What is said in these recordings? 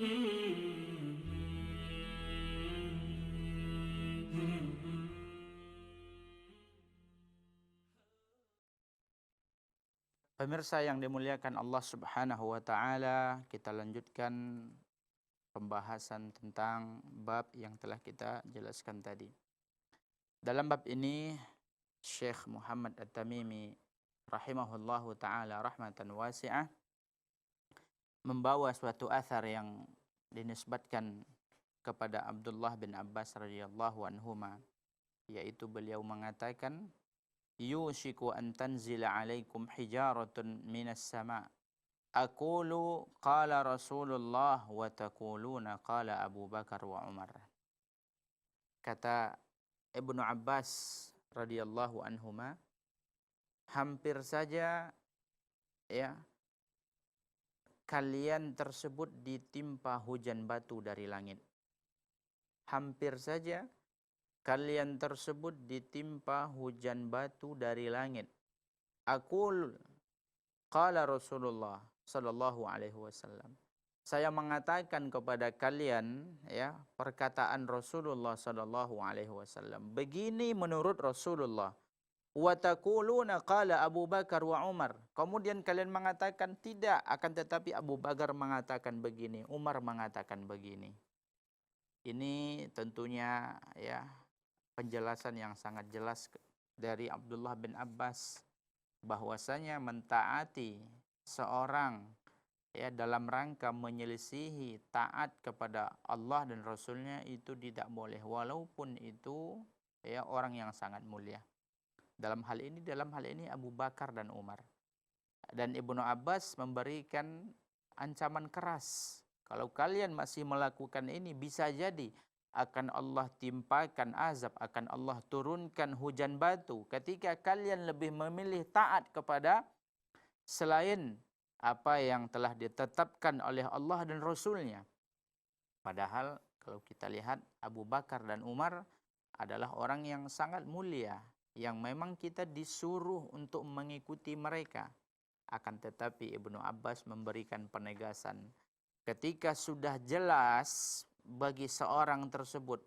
Pemirsa yang dimuliakan Allah Subhanahu wa taala, kita lanjutkan pembahasan tentang bab yang telah kita jelaskan tadi. Dalam bab ini Syekh Muhammad At-Tamimi rahimahullahu taala rahmatan wasi'ah membawa suatu athar yang dinisbatkan kepada Abdullah bin Abbas radhiyallahu anhuma, yaitu beliau mengatakan, yushiku an tanzila alaikum hijaratun minas sama' aqulu qala Rasulullah wa taquluna qala Abu Bakar wa Umar. Kata Ibnu Abbas radhiyallahu anhuma, hampir saja ya kalian tersebut ditimpa hujan batu dari langit. Hampir saja kalian tersebut ditimpa hujan batu dari langit. Aqul qala Rasulullah sallallahu alaihi wasallam. Saya mengatakan kepada kalian ya perkataan Rasulullah sallallahu alaihi wasallam. Begini menurut Rasulullah. Wa taquluna qala Abu Bakar wa Umar. Kemudian kalian mengatakan tidak, akan tetapi Abu Bakar mengatakan begini, Umar mengatakan begini. Ini tentunya ya penjelasan yang sangat jelas dari Abdullah bin Abbas bahwasanya mentaati seorang ya dalam rangka menyelisihi taat kepada Allah dan Rasulnya itu tidak boleh, walaupun itu ya orang yang sangat mulia. Dalam hal ini Abu Bakar dan Umar. Dan Ibnu Abbas memberikan ancaman keras. Kalau kalian masih melakukan ini, bisa jadi akan Allah timpakan azab, akan Allah turunkan hujan batu ketika kalian lebih memilih taat kepada selain apa yang telah ditetapkan oleh Allah dan Rasulnya. Padahal kalau kita lihat Abu Bakar dan Umar adalah orang yang sangat mulia, yang memang kita disuruh untuk mengikuti mereka. Akan tetapi Ibnu Abbas memberikan penegasan. Ketika sudah jelas bagi seorang tersebut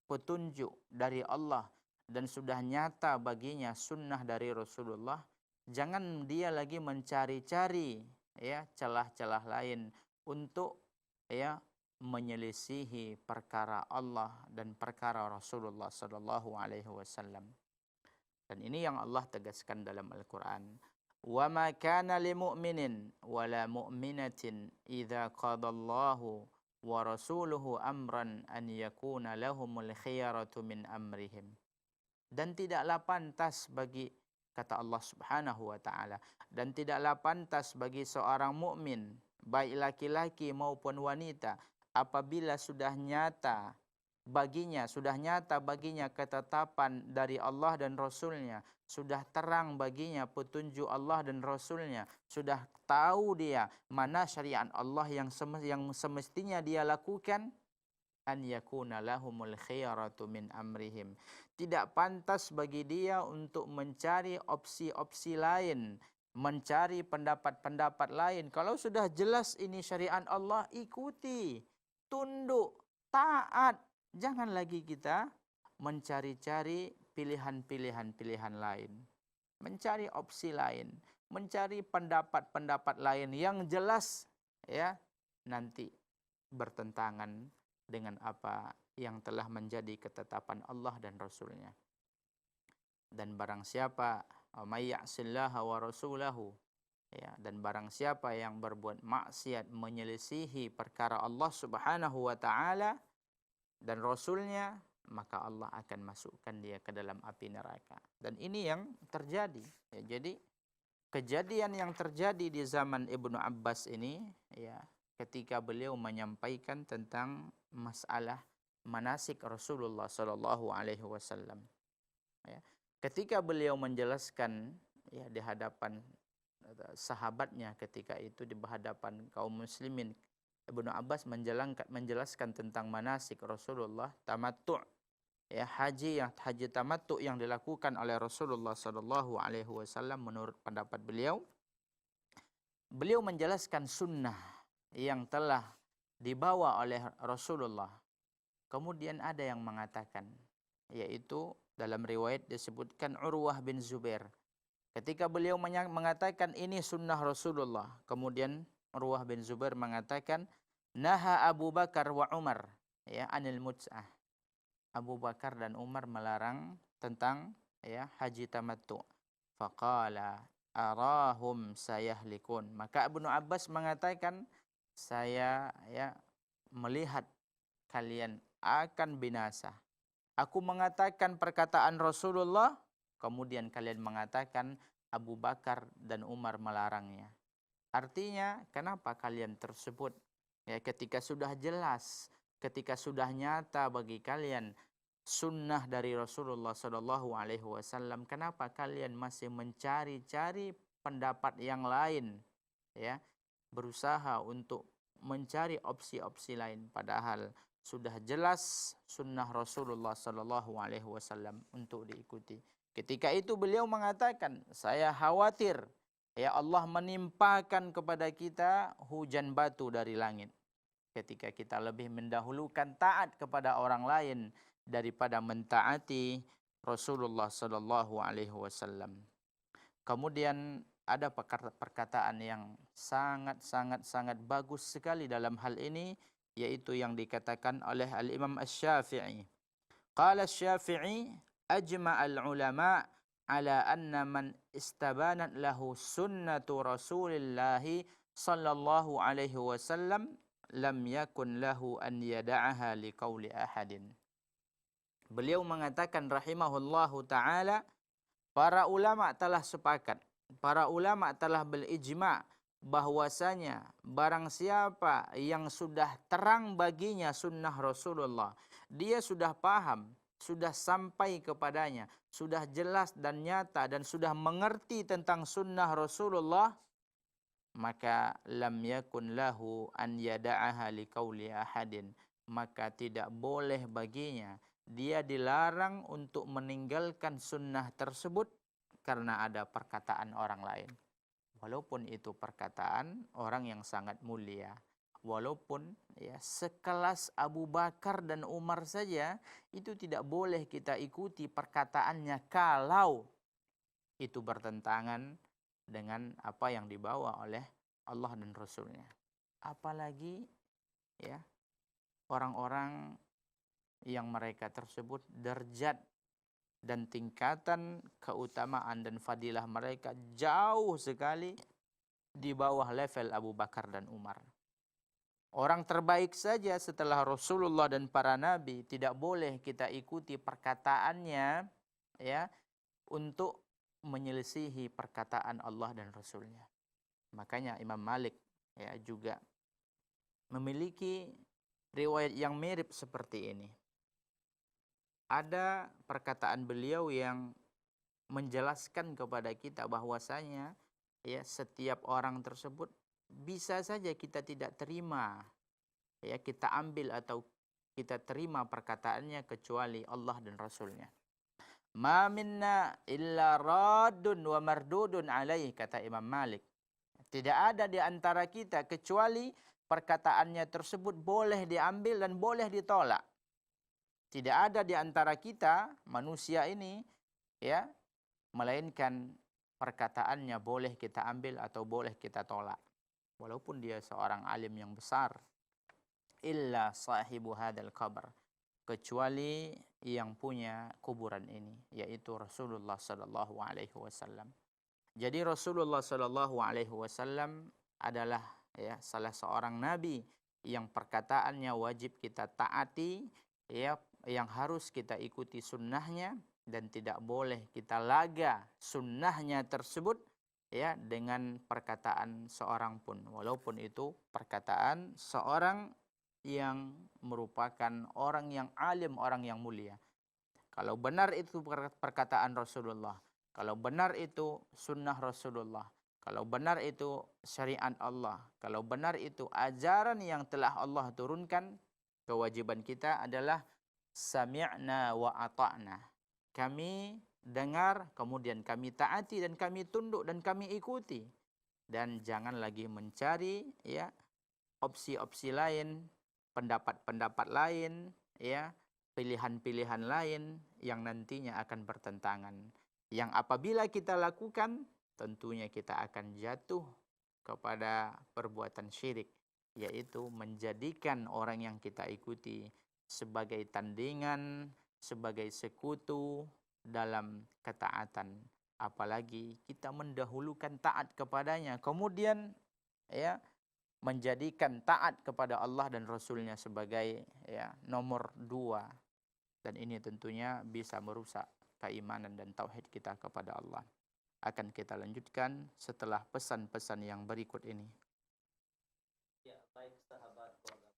petunjuk dari Allah dan sudah nyata baginya sunnah dari Rasulullah, jangan dia lagi mencari-cari ya celah-celah lain untuk ya menyelisihi perkara Allah dan perkara Rasulullah sallallahu alaihi wasallam. Dan ini yang Allah tegaskan dalam Al-Qur'an. Wa ma kana lil mu'minin wala mu'minatin idza qadallahu wa rasuluhu amran an yakuna lahumul khiyaratu min amrihim. Dan tidaklah pantas bagi, kata Allah Subhanahu wa taala, dan tidaklah pantas bagi seorang mukmin baik laki-laki maupun wanita apabila sudah nyata baginya ketetapan dari Allah dan Rasulnya, sudah terang baginya petunjuk Allah dan Rasulnya, sudah tahu dia mana syariat Allah yang semestinya dia lakukan, an yakuna lahumul khiyaratu min amrihim. Tidak pantas bagi dia untuk mencari opsi-opsi lain, mencari pendapat-pendapat lain. Kalau sudah jelas ini syariat Allah, ikuti, tunduk, taat. Jangan lagi kita mencari-cari pilihan lain, mencari opsi lain, mencari pendapat-pendapat lain yang jelas ya nanti bertentangan dengan apa yang telah menjadi ketetapan Allah dan Rasulnya. Dan barang siapa may ya'sillaha wa rasulahu, ya, dan barang siapa yang berbuat maksiat menyelisihi perkara Allah Subhanahu wa taala dan Rasulnya, maka Allah akan masukkan dia ke dalam api neraka. Dan ini yang terjadi ya. Jadi kejadian yang terjadi di zaman Ibnu Abbas ini ya, ketika beliau menyampaikan tentang masalah manasik Rasulullah sallallahu alaihi wasallam ya, ketika beliau menjelaskan ya di hadapan sahabatnya ketika itu, di hadapan kaum muslimin, Ibnu Abbas menjelaskan tentang manasik Rasulullah tamattu' ya, haji tamattu' yang dilakukan oleh Rasulullah sallallahu alaihi wasallam. Menurut pendapat beliau menjelaskan sunnah yang telah dibawa oleh Rasulullah. Kemudian ada yang mengatakan, yaitu dalam riwayat disebutkan Urwah bin Zubair. Ketika beliau mengatakan ini sunnah Rasulullah, kemudian Urwah bin Zubair mengatakan, naha Abu Bakar wa Umar, ya, anil mut'ah. Abu Bakar dan Umar melarang tentang, ya, haji tamattu. Faqala arahum sayahlikun. Maka Ibnu Abbas mengatakan, saya, ya, melihat kalian akan binasa. Aku mengatakan perkataan Rasulullah, kemudian kalian mengatakan Abu Bakar dan Umar melarangnya. Artinya, kenapa kalian tersebut? Ya, ketika sudah jelas, ketika sudah nyata bagi kalian sunnah dari Rasulullah Shallallahu Alaihi Wasallam, kenapa kalian masih mencari-cari pendapat yang lain? Ya, berusaha untuk mencari opsi-opsi lain, padahal sudah jelas sunnah Rasulullah Sallallahu Alaihi Wasallam untuk diikuti. Ketika itu beliau mengatakan, saya khawatir, ya, Allah menimpakan kepada kita hujan batu dari langit. Ketika kita lebih mendahulukan taat kepada orang lain daripada mentaati Rasulullah Sallallahu Alaihi Wasallam. Kemudian ada perkataan yang sangat bagus sekali dalam hal ini, yaitu yang dikatakan oleh Al-Imam Asy-Syafi'i. Qala Asy-Syafi'i ajma'al ulama ala anna man istabanat lahu sunnatu Rasulillah sallallahu alaihi wasallam lam yakun lahu an yada'aha liqauli ahadin. Beliau mengatakan rahimahullahu taala, para ulama telah sepakat, para ulama telah berijma bahwasanya barang siapa yang sudah terang baginya sunnah Rasulullah, dia sudah paham, sudah sampai kepadanya, sudah jelas dan nyata dan sudah mengerti tentang sunnah Rasulullah, maka lam yakun lahu an yada'aha liqauli ahadin, maka tidak boleh baginya, dia dilarang untuk meninggalkan sunnah tersebut karena ada perkataan orang lain. Walaupun itu perkataan orang yang sangat mulia, walaupun, ya, sekelas Abu Bakar dan Umar saja, itu tidak boleh kita ikuti perkataannya kalau itu bertentangan dengan apa yang dibawa oleh Allah dan Rasulnya. Apalagi, ya, orang-orang yang mereka tersebut derajat dan tingkatan keutamaan dan fadilah mereka jauh sekali di bawah level Abu Bakar dan Umar. Orang terbaik saja setelah Rasulullah dan para nabi tidak boleh kita ikuti perkataannya, ya, untuk menyelisihi perkataan Allah dan Rasulnya. Makanya Imam Malik, ya, juga memiliki riwayat yang mirip seperti ini. Ada perkataan beliau yang menjelaskan kepada kita bahwasanya, ya, setiap orang tersebut bisa saja kita tidak terima, ya, kita ambil atau kita terima perkataannya kecuali Allah dan Rasulnya. Ma minna illa raddun wa mardudun alaih, kata Imam Malik. Tidak ada di antara kita kecuali perkataannya tersebut boleh diambil dan boleh ditolak. Tidak ada di antara kita manusia ini, ya, melainkan perkataannya boleh kita ambil atau boleh kita tolak, walaupun dia seorang alim yang besar. Illa sahibu hadal qabr, kecuali yang punya kuburan ini, yaitu Rasulullah sallallahu alaihi wasallam. Jadi Rasulullah sallallahu alaihi wasallam adalah, ya, salah seorang nabi yang perkataannya wajib kita taati, ya, yang harus kita ikuti sunnahnya, dan tidak boleh kita laga sunnahnya tersebut, ya, dengan perkataan seorang pun, walaupun itu perkataan seorang yang merupakan orang yang alim, orang yang mulia. Kalau benar itu perkataan Rasulullah, kalau benar itu sunnah Rasulullah, kalau benar itu syariat Allah, kalau benar itu ajaran yang telah Allah turunkan, kewajiban kita adalah sami'na wa ata'na. Kami dengar, kemudian kami taati dan kami tunduk dan kami ikuti. Dan jangan lagi mencari, ya, opsi-opsi lain, pendapat-pendapat lain, ya, pilihan-pilihan lain yang nantinya akan bertentangan. Yang apabila kita lakukan, tentunya kita akan jatuh kepada perbuatan syirik, yaitu menjadikan orang yang kita ikuti sebagai tandingan, sebagai sekutu dalam ketaatan. Apalagi kita mendahulukan taat kepadanya, kemudian ya menjadikan taat kepada Allah dan Rasulnya sebagai ya nomor dua, dan ini tentunya bisa merusak keimanan dan tauhid kita kepada Allah. Akan kita lanjutkan setelah pesan-pesan yang berikut ini. Ya, baik sahabat keluarga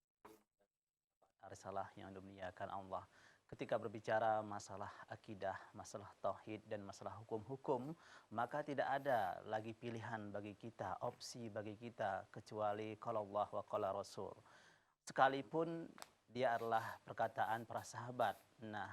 risalah yang dimuliakan Allah. Ketika berbicara masalah akidah, masalah tauhid dan masalah hukum-hukum, maka tidak ada lagi pilihan bagi kita, opsi bagi kita kecuali qala Allah wa qala Rasul. Sekalipun dia adalah perkataan para sahabat. Nah,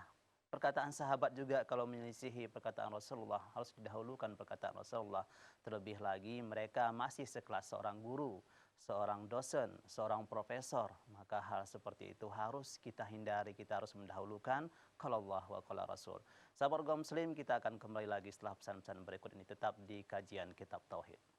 perkataan sahabat juga kalau menyelisihi perkataan Rasulullah harus didahulukan perkataan Rasulullah. Terlebih lagi mereka masih sekelas seorang guru, seorang dosen, seorang profesor. Maka hal seperti itu harus kita hindari, kita harus mendahulukan qala Allah wa qala Rasul. Sahabat kaum muslim, kita akan kembali lagi setelah pesan-pesan berikut ini tetap di kajian Kitab Tauhid.